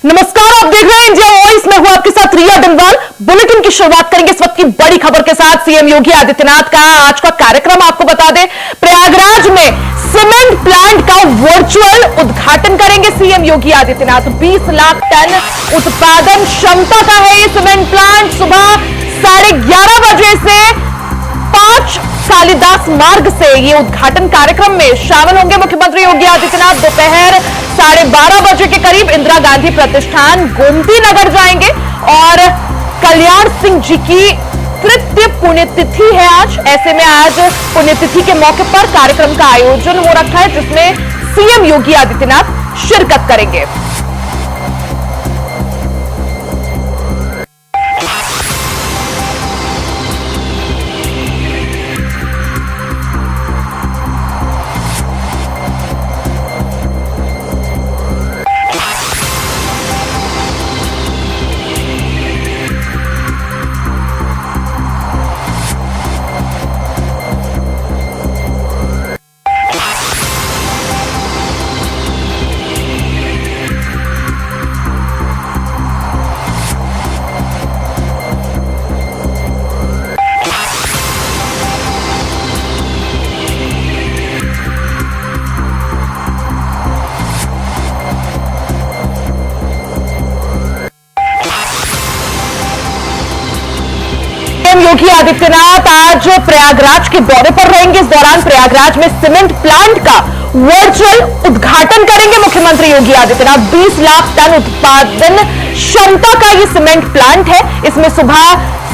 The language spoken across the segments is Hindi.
नमस्कार, आप देख रहे हैं इंडिया वॉइस। मैं हूं आपके साथ रिया डंवाल। बुलेटिन की शुरुआत करेंगे इस वक्त की बड़ी खबर के साथ। सीएम योगी आदित्यनाथ का आज का कार्यक्रम आपको बता दें, प्रयागराज में सीमेंट प्लांट का वर्चुअल उद्घाटन करेंगे सीएम योगी आदित्यनाथ। 20 लाख टन उत्पादन क्षमता का है ये सीमेंट प्लांट। सुबह 11:30 बजे से 5 कालिदास मार्ग से ये उद्घाटन कार्यक्रम में शामिल होंगे मुख्यमंत्री योगी आदित्यनाथ। दोपहर 12:30 बजे के करीब इंदिरा गांधी प्रतिष्ठान गोमती नगर जाएंगे और कल्याण सिंह जी की तृतीय पुण्यतिथि है आज। ऐसे में आज पुण्यतिथि के मौके पर कार्यक्रम का आयोजन हो रखा है जिसमें सीएम योगी आदित्यनाथ शिरकत करेंगे। योगी आदित्यनाथ आज प्रयागराज के दौरे पर रहेंगे। इस दौरान प्रयागराज में सीमेंट प्लांट का वर्चुअल उद्घाटन करेंगे मुख्यमंत्री योगी आदित्यनाथ। 20 लाख टन उत्पादन क्षमता का यह सीमेंट प्लांट है। इसमें सुबह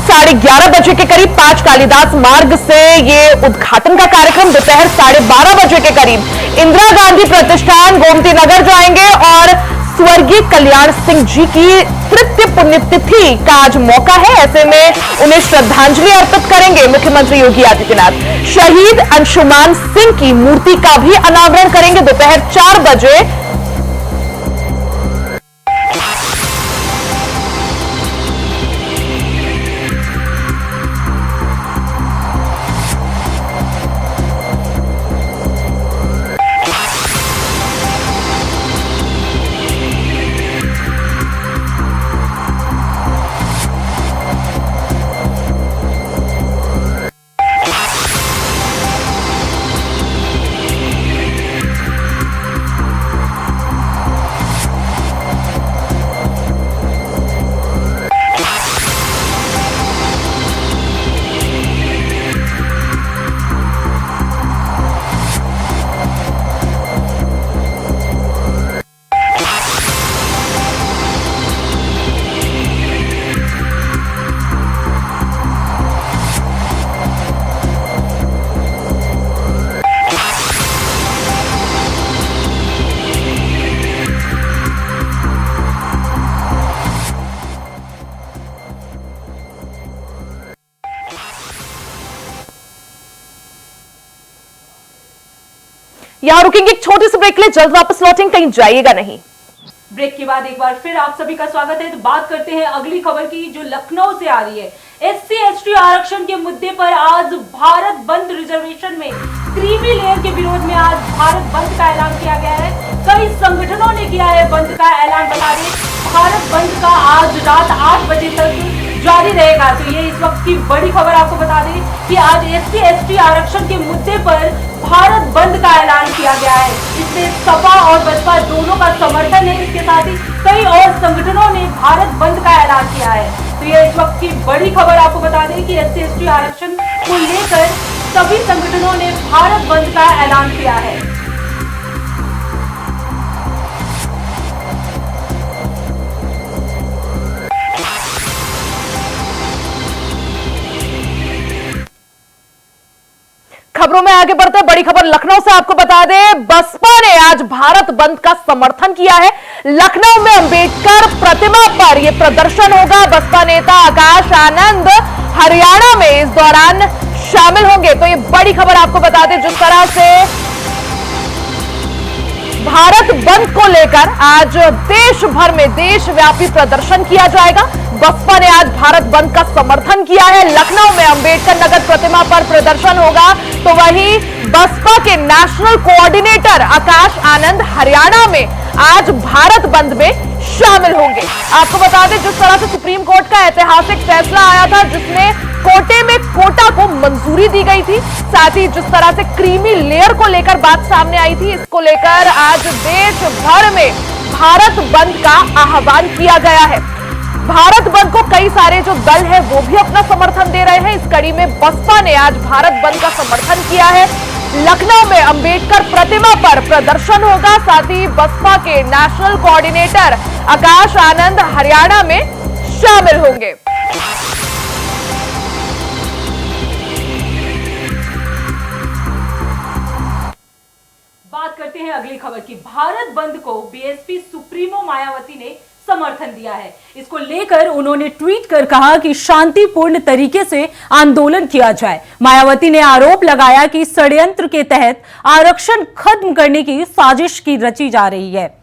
11:30 बजे के करीब 5 कालिदास मार्ग से यह उद्घाटन का कार्यक्रम। दोपहर 12:30 बजे के करीब इंदिरा गांधी प्रतिष्ठान गोमती नगर जाएंगे और स्वर्गीय कल्याण सिंह जी की तृतीय पुण्यतिथि का आज मौका है। ऐसे में उन्हें श्रद्धांजलि अर्पित करेंगे मुख्यमंत्री योगी आदित्यनाथ। शहीद अंशुमान सिंह की मूर्ति का भी अनावरण करेंगे दोपहर 4 बजे। यहां रुकेंगे एक छोटे से ब्रेक के लिए, जल्द वापस लौटेंगे, कहीं जाइएगा नहीं। ब्रेक के बाद एक बार फिर आप सभी का स्वागत है। तो बात करते हैं अगली खबर की जो लखनऊ से आ रही है। SC/ST आरक्षण के मुद्दे पर आज भारत बंद रिजर्वेशन में क्रीमी लेयर के विरोध में आज भारत बंद का ऐलान किया गया है। कई संगठनों ने किया है बंद का ऐलान। बता दें, भारत बंद का आज रात 8 बजे तक जारी रहेगा। तो ये इस वक्त की बड़ी खबर आपको बता दें कि आज SC/ST आरक्षण के मुद्दे पर भारत बंद का ऐलान किया गया है। इसमें सपा और बसपा दोनों का समर्थन है। इसके साथ ही कई और संगठनों ने भारत बंद का ऐलान किया है। तो ये इस वक्त की बड़ी खबर आपको बता दें कि SC/ST आरक्षण को लेकर सभी संगठनों ने भारत बंद का ऐलान किया है। खबरों में आगे बढ़ते हैं, बड़ी खबर लखनऊ से आपको बता दें, बसपा ने आज भारत बंद का समर्थन किया है। लखनऊ में अंबेडकर प्रतिमा पर यह प्रदर्शन होगा। बसपा नेता आकाश आनंद हरियाणा में इस दौरान शामिल होंगे। तो ये बड़ी खबर आपको बता दें, जिस तरह से भारत बंद को लेकर आज देश भर में देशव्यापी प्रदर्शन किया जाएगा। बसपा ने आज भारत बंद का समर्थन किया है। लखनऊ में अंबेडकर नगर प्रतिमा पर प्रदर्शन होगा, तो वहीं बसपा के नेशनल कोऑर्डिनेटर आकाश आनंद हरियाणा में आज भारत बंद में शामिल होंगे। आपको बता दें, जिस तरह से सुप्रीम कोर्ट का ऐतिहासिक फैसला आया था जिसमें कोटे में कोटा को मंजूरी दी गई थी, साथ ही जिस तरह से क्रीमी लेयर को लेकर बात सामने आई थी, इसको लेकर आज देश भर में भारत बंद का आह्वान किया गया है। भारत बंद को कई सारे जो दल है वो भी अपना समर्थन दे रहे हैं। इस कड़ी में बसपा ने आज भारत बंद का समर्थन किया है। लखनऊ में अंबेडकर प्रतिमा पर प्रदर्शन होगा, साथ ही बसपा के नेशनल कोऑर्डिनेटर आकाश आनंद हरियाणा में शामिल होंगे। बात करते हैं अगली खबर की। भारत बंद को बीएसपी सुप्रीमो मायावती ने समर्थन दिया है। इसको लेकर उन्होंने ट्वीट कर कहा कि शांतिपूर्ण तरीके से आंदोलन किया जाए। मायावती ने आरोप लगाया कि षड्यंत्र के तहत आरक्षण खत्म करने की साजिश की रची जा रही है।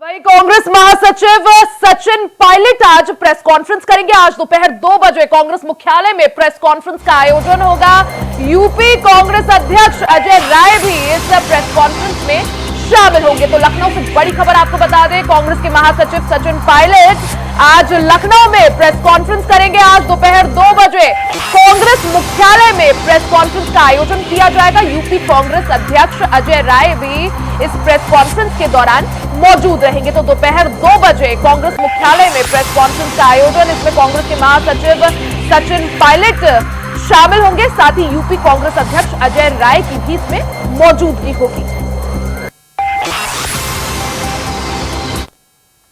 वही कांग्रेस महासचिव सचिन पायलट आज प्रेस कॉन्फ्रेंस करेंगे। आज दोपहर 2 बजे कांग्रेस मुख्यालय में प्रेस कॉन्फ्रेंस का आयोजन होगा। यूपी कांग्रेस अध्यक्ष अजय राय भी इस प्रेस कॉन्फ्रेंस में शामिल होंगे। तो लखनऊ से बड़ी खबर आपको बता दें, कांग्रेस के महासचिव सचिन पायलट आज लखनऊ में प्रेस कॉन्फ्रेंस करेंगे। आज दोपहर 2 बजे कांग्रेस मुख्यालय में प्रेस कॉन्फ्रेंस का आयोजन किया जाएगा। यूपी कांग्रेस अध्यक्ष अजय राय भी इस प्रेस कॉन्फ्रेंस के दौरान मौजूद रहेंगे। तो दोपहर 2 बजे कांग्रेस मुख्यालय में प्रेस कॉन्फ्रेंस का आयोजन, इसमें कांग्रेस के महासचिव सचिन पायलट शामिल होंगे, साथ ही यूपी कांग्रेस अध्यक्ष अजय राय की भी इसमें मौजूदगी होगी।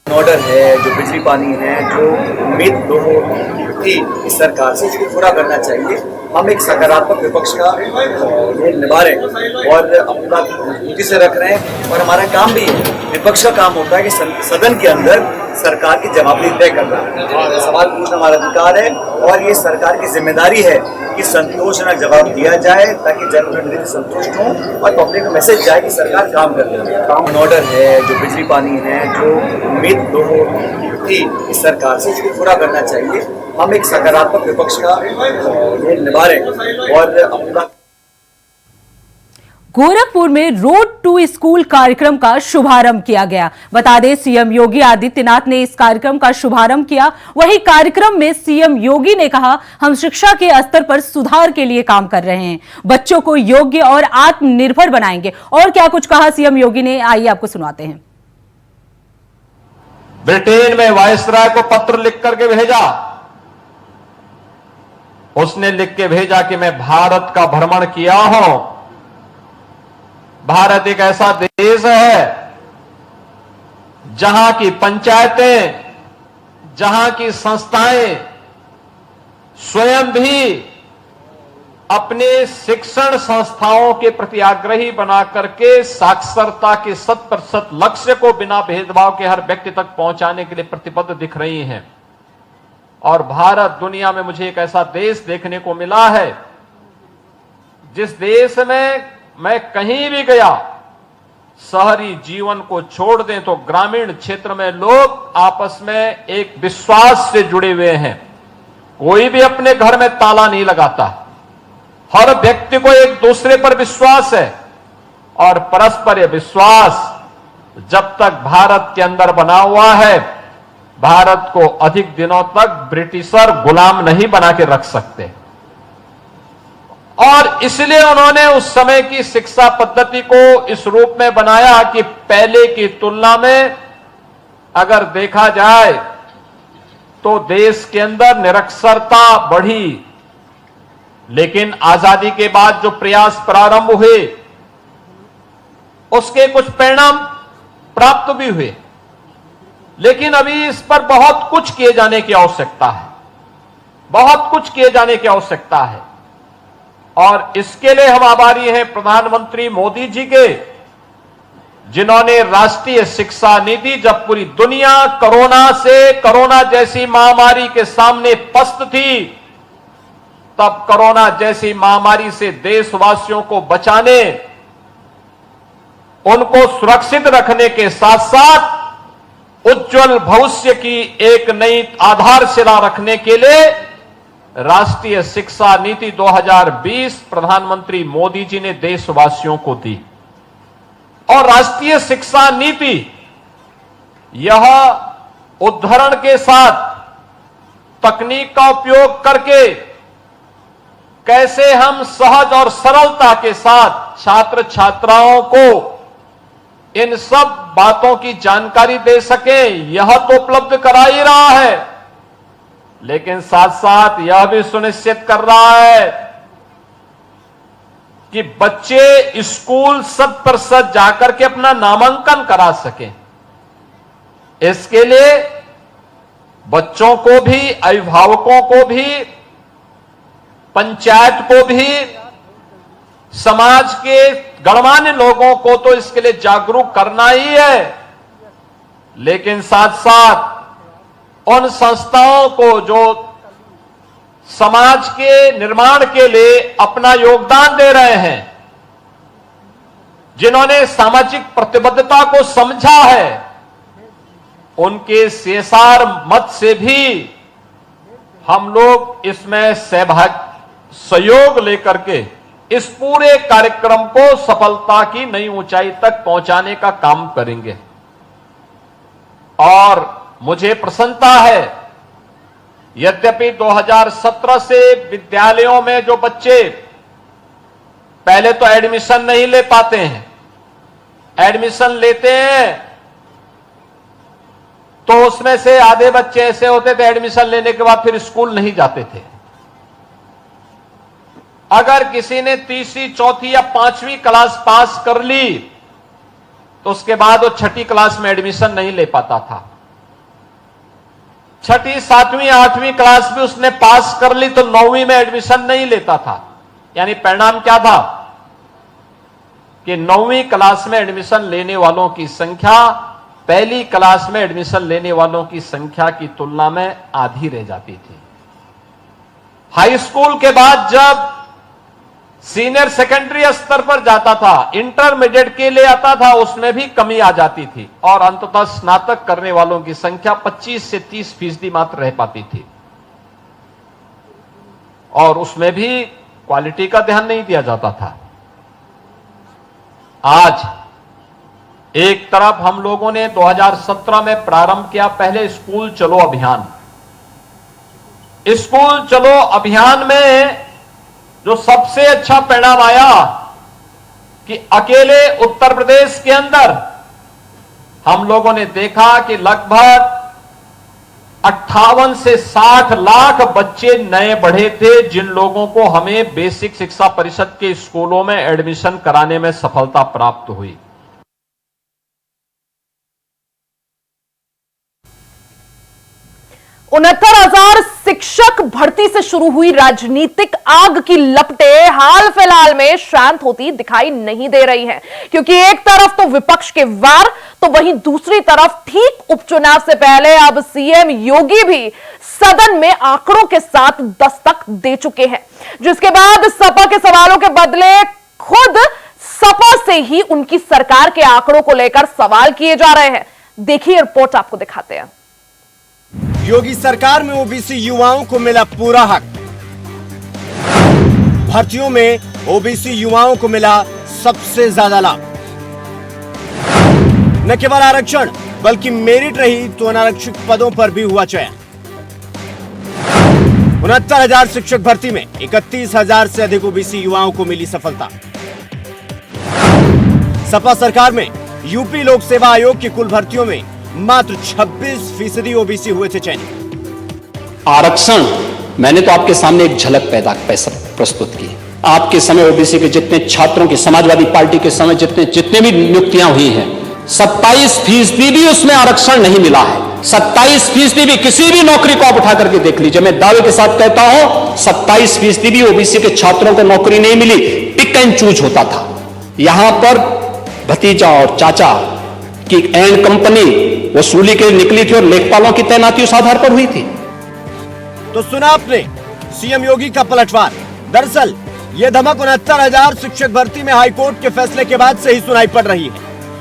ऑर्डर है, जो बिजली पानी है, जो उम्मीद लोगों की इस सरकार से, इसको पूरा करना चाहिए। हम एक सकारात्मक विपक्ष का रोल निभा रहे हैं और अपनी बात मजबूती से रख रहे हैं, और हमारा काम भी है, विपक्ष का काम होता है कि सदन के अंदर सरकार की जवाबदेही तय करना, सवाल पूछना हमारा अधिकार है, और ये सरकार की जिम्मेदारी है कि संतोषजनक जवाब दिया जाए ताकि जनप्रतिनिधि संतुष्ट हों और पब्लिक को मैसेज जाए कि सरकार काम कर रही है। काम ऑर्डर है, जो बिजली पानी है, जो उम्मीद लोगों की इस सरकार से, इसको पूरा करना चाहिए। हम एक सकारात्मक विपक्ष का रोल निभा रहे हैं और अपनी बात। गोरखपुर में रोड टू स्कूल कार्यक्रम का शुभारंभ किया गया। बता दें, सीएम योगी आदित्यनाथ ने इस कार्यक्रम का शुभारंभ किया। वहीं कार्यक्रम में सीएम योगी ने कहा, हम शिक्षा के स्तर पर सुधार के लिए काम कर रहे हैं, बच्चों को योग्य और आत्मनिर्भर बनाएंगे। और क्या कुछ कहा सीएम योगी ने, आइए आपको सुनाते हैं। ब्रिटेन में वायसराय को पत्र लिख करके भेजा। उसने लिख के भेजा कि मैं भारत का भ्रमण किया हूं। भारत एक ऐसा देश है जहां की पंचायतें, जहां की संस्थाएं स्वयं भी अपने शिक्षण संस्थाओं के प्रति आग्रही बना करके साक्षरता के 100% लक्ष्य को बिना भेदभाव के हर व्यक्ति तक पहुंचाने के लिए प्रतिबद्ध दिख रही हैं। और भारत दुनिया में मुझे एक ऐसा देश देखने को मिला है जिस देश में मैं कहीं भी गया, शहरी जीवन को छोड़ दें तो ग्रामीण क्षेत्र में लोग आपस में एक विश्वास से जुड़े हुए हैं। कोई भी अपने घर में ताला नहीं लगाता, हर व्यक्ति को एक दूसरे पर विश्वास है, और परस्पर यह विश्वास जब तक भारत के अंदर बना हुआ है, भारत को अधिक दिनों तक ब्रिटिशर गुलाम नहीं बना के रख सकते। और इसलिए उन्होंने उस समय की शिक्षा पद्धति को इस रूप में बनाया कि पहले की तुलना में अगर देखा जाए तो देश के अंदर निरक्षरता बढ़ी, लेकिन आजादी के बाद जो प्रयास प्रारंभ हुए उसके कुछ परिणाम प्राप्त भी हुए, लेकिन अभी इस पर बहुत कुछ किए जाने की आवश्यकता है, बहुत कुछ किए जाने की आवश्यकता है। और इसके लिए हम आभारी हैं प्रधानमंत्री मोदी जी के, जिन्होंने राष्ट्रीय शिक्षा नीति, जब पूरी दुनिया कोरोना जैसी महामारी के सामने पस्त थी, तब कोरोना जैसी महामारी से देशवासियों को बचाने उनको सुरक्षित रखने के साथ साथ उज्जवल भविष्य की एक नई आधारशिला रखने के लिए राष्ट्रीय शिक्षा नीति 2020 प्रधानमंत्री मोदी जी ने देशवासियों को दी। और राष्ट्रीय शिक्षा नीति यह उद्धरण के साथ तकनीक का उपयोग करके कैसे हम सहज और सरलता के साथ छात्र छात्राओं को इन सब बातों की जानकारी दे सके, यह तो उपलब्ध करा ही रहा है, लेकिन साथ साथ यह भी सुनिश्चित कर रहा है कि बच्चे स्कूल 100% जाकर के अपना नामांकन करा सकें। इसके लिए बच्चों को भी, अभिभावकों को भी, पंचायत को भी, समाज के गणमान्य लोगों को तो इसके लिए जागरूक करना ही है, लेकिन साथ साथ उन संस्थाओं को जो समाज के निर्माण के लिए अपना योगदान दे रहे हैं, जिन्होंने सामाजिक प्रतिबद्धता को समझा है, उनके CSR मत से भी हम लोग इसमें सहयोग लेकर के इस पूरे कार्यक्रम को सफलता की नई ऊंचाई तक पहुंचाने का काम करेंगे। और मुझे प्रसन्नता है, यद्यपि 2017 से विद्यालयों में जो बच्चे पहले तो एडमिशन नहीं ले पाते हैं, एडमिशन लेते हैं तो उसमें से आधे बच्चे ऐसे होते थे एडमिशन लेने के बाद फिर स्कूल नहीं जाते थे। अगर किसी ने तीसरी, चौथी या 5वीं क्लास पास कर ली तो उसके बाद वो 6ठी क्लास में एडमिशन नहीं ले पाता था। 6ठी, 7वीं, 8वीं क्लास भी उसने पास कर ली तो 9वीं में एडमिशन नहीं लेता था। यानी परिणाम क्या था कि 9वीं क्लास में एडमिशन लेने वालों की संख्या पहली क्लास में एडमिशन लेने वालों की संख्या की तुलना में आधी रह जाती थी। हाई स्कूल के बाद जब सीनियर सेकेंडरी स्तर पर जाता था, इंटरमीडिएट के लिए आता था, उसमें भी कमी आ जाती थी और अंततः स्नातक करने वालों की संख्या 25 से 30% मात्र रह पाती थी और उसमें भी क्वालिटी का ध्यान नहीं दिया जाता था। आज एक तरफ हम लोगों ने 2017 में प्रारंभ किया पहले स्कूल चलो अभियान। स्कूल चलो अभियान में जो सबसे अच्छा परिणाम आया कि अकेले उत्तर प्रदेश के अंदर हम लोगों ने देखा कि लगभग 58 से 60 लाख बच्चे नए बढ़े थे, जिन लोगों को हमें बेसिक शिक्षा परिषद के स्कूलों में एडमिशन कराने में सफलता प्राप्त हुई। उनहत्तर 69,000 शिक्षक भर्ती से शुरू हुई राजनीतिक आग की लपटें हाल फिलहाल में शांत होती दिखाई नहीं दे रही हैं, क्योंकि एक तरफ तो विपक्ष के वार, तो वहीं दूसरी तरफ ठीक उपचुनाव से पहले अब सीएम योगी भी सदन में आंकड़ों के साथ दस्तक दे चुके हैं, जिसके बाद सपा के सवालों के बदले खुद सपा से ही उनकी सरकार के आंकड़ों को लेकर सवाल किए जा रहे हैं। देखिए रिपोर्ट, आपको दिखाते हैं। योगी सरकार में ओबीसी युवाओं को मिला पूरा हक। भर्तियों में ओबीसी युवाओं को मिला सबसे ज्यादा लाभ। न केवल आरक्षण बल्कि मेरिट रही तो अनारक्षित पदों पर भी हुआ चयन। 69,000 शिक्षक भर्ती में 31,000 से अधिक ओबीसी युवाओं को मिली सफलता। सपा सरकार में यूपी लोक सेवा आयोग की कुल भर्तियों में मात्र 26% ओबीसी हुए थे चयनित। आरक्षण मैंने तो आपके सामने एक झलक प्रस्तुत की। आपके समय ओबीसी के जितने छात्रों की, समाजवादी पार्टी के समय जितने भी नियुक्तियां हुई हैं, 27% भी उसमें आरक्षण नहीं मिला है। 27% भी, किसी भी नौकरी को आप उठा करके देख लीजिए, मैं दावे के साथ कहता हूं 27% भी ओबीसी के छात्रों को नौकरी नहीं मिली। पिक एंड चूज होता था। यहां पर भतीजा और चाचा की एंड कंपनी वसूली के निकली थी और लेखपालों की तैनाती उस आधार पर हुई थी। तो सुना आपने सीएम योगी का पलटवार। दरअसल यह धमक 69,000 शिक्षक भर्ती में हाईकोर्ट के फैसले के बाद से ही सुनाई पड़ रही है।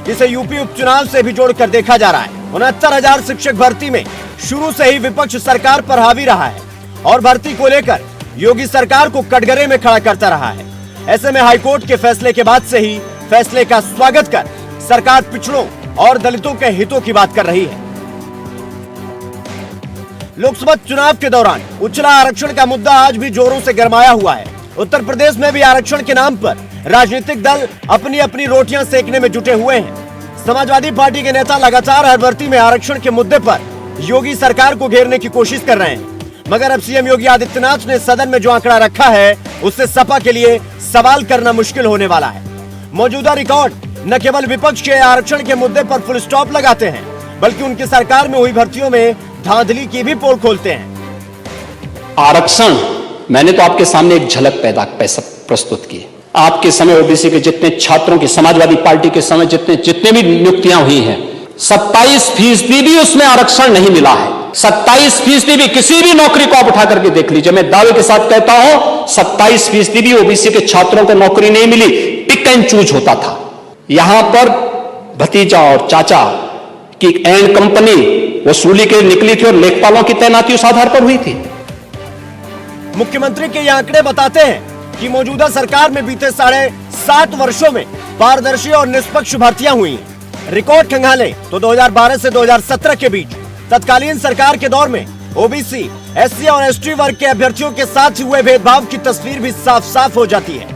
जिसे यूपी उपचुनाव से भी जोड़कर देखा जा रहा है। 69,000 शिक्षक भर्ती में शुरू से ही विपक्ष सरकार पर हावी रहा है और भर्ती को लेकर योगी सरकार को कटघरे में खड़ा करता रहा है। ऐसे में हाईकोर्ट के फैसले के बाद से ही फैसले का स्वागत कर सरकार पिछड़ों और दलितों के हितों की बात कर रही है। लोकसभा चुनाव के दौरान उछला आरक्षण का मुद्दा आज भी जोरों से गरमाया हुआ है। उत्तर प्रदेश में भी आरक्षण के नाम पर राजनीतिक दल अपनी अपनी रोटियां सेकने में जुटे हुए हैं। समाजवादी पार्टी के नेता लगातार हर भर्ती में आरक्षण के मुद्दे पर योगी सरकार को घेरने की कोशिश कर रहे हैं, मगर अब सीएम योगी आदित्यनाथ ने सदन में जो आंकड़ा रखा है उससे सपा के लिए सवाल करना मुश्किल होने वाला है। मौजूदा रिकॉर्ड न केवल विपक्ष के आरक्षण के मुद्दे पर फुल स्टॉप लगाते हैं, बल्कि उनकी सरकार में हुई भर्तियों में धांधली की भी पोल खोलते हैं। आरक्षण, मैंने तो आपके सामने एक झलक प्रस्तुत की। आपके समय ओबीसी के जितने छात्रों की, समाजवादी पार्टी के समय जितने भी नियुक्तियां हुई हैं, 27% भी उसमें आरक्षण नहीं मिला है। 27% भी, किसी भी नौकरी को आप उठा करके देख लीजिए, मैं दावे के साथ कहता हूं 27% भी ओबीसी के छात्रों को नौकरी नहीं मिली, पिक एंड चूज होता था। यहां पर भतीजा और चाचा की एंड कंपनी वसूली के निकली थी और लेखपालों की तैनाती उस आधार पर हुई थी। मुख्यमंत्री के ये आंकड़े बताते हैं कि मौजूदा सरकार में बीते 7.5 वर्षों में पारदर्शी और निष्पक्ष भर्तियां हुई हैं। रिकॉर्ड खंगाले तो 2012 से 2017 के बीच तत्कालीन सरकार के दौर में ओबीसी, एससी और एसटी वर्ग के अभ्यर्थियों के साथ हुए भेदभाव की तस्वीर भी साफ साफ हो जाती है।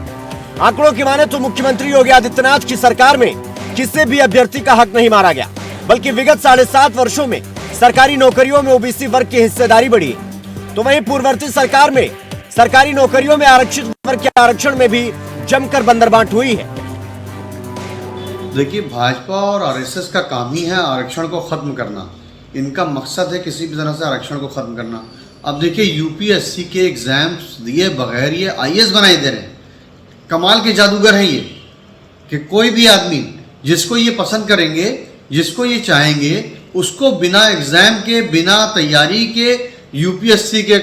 आंकड़ों की माने तो मुख्यमंत्री योगी आदित्यनाथ की सरकार में किसी भी अभ्यर्थी का हक नहीं मारा गया, बल्कि विगत 7.5 वर्षों में सरकारी नौकरियों में ओबीसी वर्ग की हिस्सेदारी बढ़ी है। तो वहीं पूर्ववर्ती सरकार में सरकारी नौकरियों में आरक्षित वर्ग के आरक्षण में भी जमकर बंदरबांट हुई है। देखिए, भाजपा और आरएसएस का काम ही है आरक्षण को खत्म करना। इनका मकसद है किसी भी तरह से आरक्षण को खत्म करना। अब देखिए, यूपीएससी के एग्जाम्स दिए बगैर ये आईएएस बनाए दे रहे हैं। कमाल के जादूगर हैं ये, कि कोई भी आदमी जिसको ये पसंद करेंगे, जिसको ये चाहेंगे, उसको बिना एग्जाम के, बिना तैयारी के, यूपीएससी के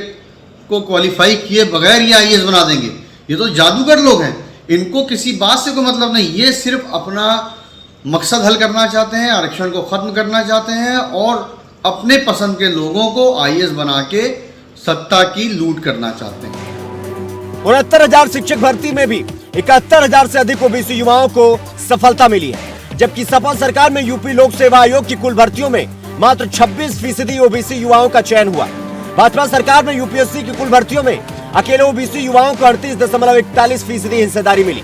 को क्वालिफाई किए बगैर ये आईएएस बना देंगे। ये तो जादूगर लोग हैं, इनको किसी बात से कोई मतलब नहीं। ये सिर्फ अपना मकसद हल करना चाहते हैं, आरक्षण को खत्म करना चाहते हैं और अपने पसंद के लोगों को आईएएस बना के सत्ता की लूट करना चाहते हैं। 69,000 शिक्षक भर्ती में भी 71,000 से अधिक ओबीसी युवाओं को सफलता मिली है, जबकि सपा सरकार में यूपी लोक सेवा आयोग की कुल भर्तियों में मात्र 26% ओबीसी युवाओं का चयन हुआ। भाजपा सरकार में यूपीएससी की कुल भर्तियों में अकेले ओबीसी युवाओं को 38.41% हिस्सेदारी मिली।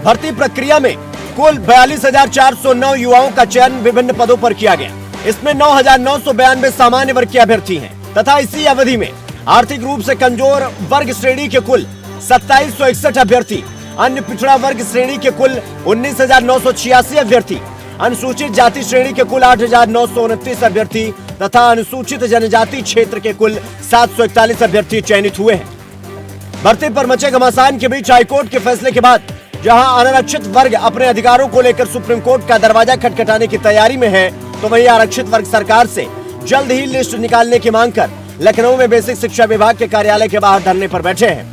भर्ती प्रक्रिया में कुल 42,409 युवाओं का चयन विभिन्न पदों पर किया गया। इसमें 9,992 सामान्य वर्ग के अभ्यर्थी हैं तथा इसी अवधि में आर्थिक रूप से कमजोर वर्ग श्रेणी के कुल 2761 अभ्यर्थी, अन्य पिछड़ा वर्ग श्रेणी के कुल 19,986 अभ्यर्थी, अनुसूचित जाति श्रेणी के कुल 8,929 अभ्यर्थी तथा अनुसूचित जनजाति क्षेत्र के कुल 741 अभ्यर्थी चयनित हुए हैं। भर्ती पर मचे घमासान के बीच हाईकोर्ट के फैसले के बाद जहां अनारक्षित वर्ग अपने अधिकारों को लेकर सुप्रीम कोर्ट का दरवाजा खटखटाने की तैयारी में है, तो वहीं आरक्षित वर्ग सरकार से जल्द ही लिस्ट निकालने की मांग कर लखनऊ में बेसिक शिक्षा विभाग के कार्यालय के बाहर धरने पर बैठे हैं।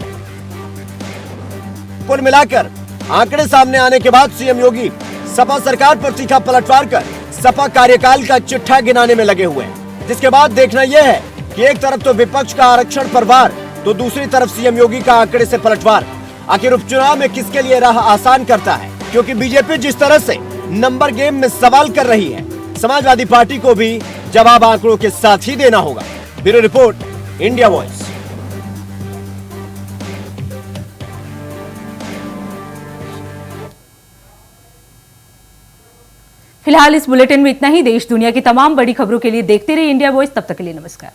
कुल मिलाकर आंकड़े सामने आने के बाद सीएम योगी सपा सरकार पर तीखा पलटवार कर सपा कार्यकाल का चिट्ठा गिनाने में लगे हुए हैं, जिसके बाद देखना यह है कि एक तरफ तो विपक्ष का आरक्षण पर वार, तो दूसरी तरफ सीएम योगी का आंकड़े से पलटवार। आखिर उपचुनाव में किसके लिए राह आसान करता है, क्योंकि बीजेपी जिस तरह से नंबर गेम में सवाल कर रही है, समाजवादी पार्टी को भी जवाब आंकड़ों के साथ ही देना होगा। Bureau report, India voice. फिलहाल इस बुलेटिन में इतना ही। देश दुनिया की तमाम बड़ी खबरों के लिए देखते रहिए इंडिया वॉइस। तब तक के लिए नमस्कार।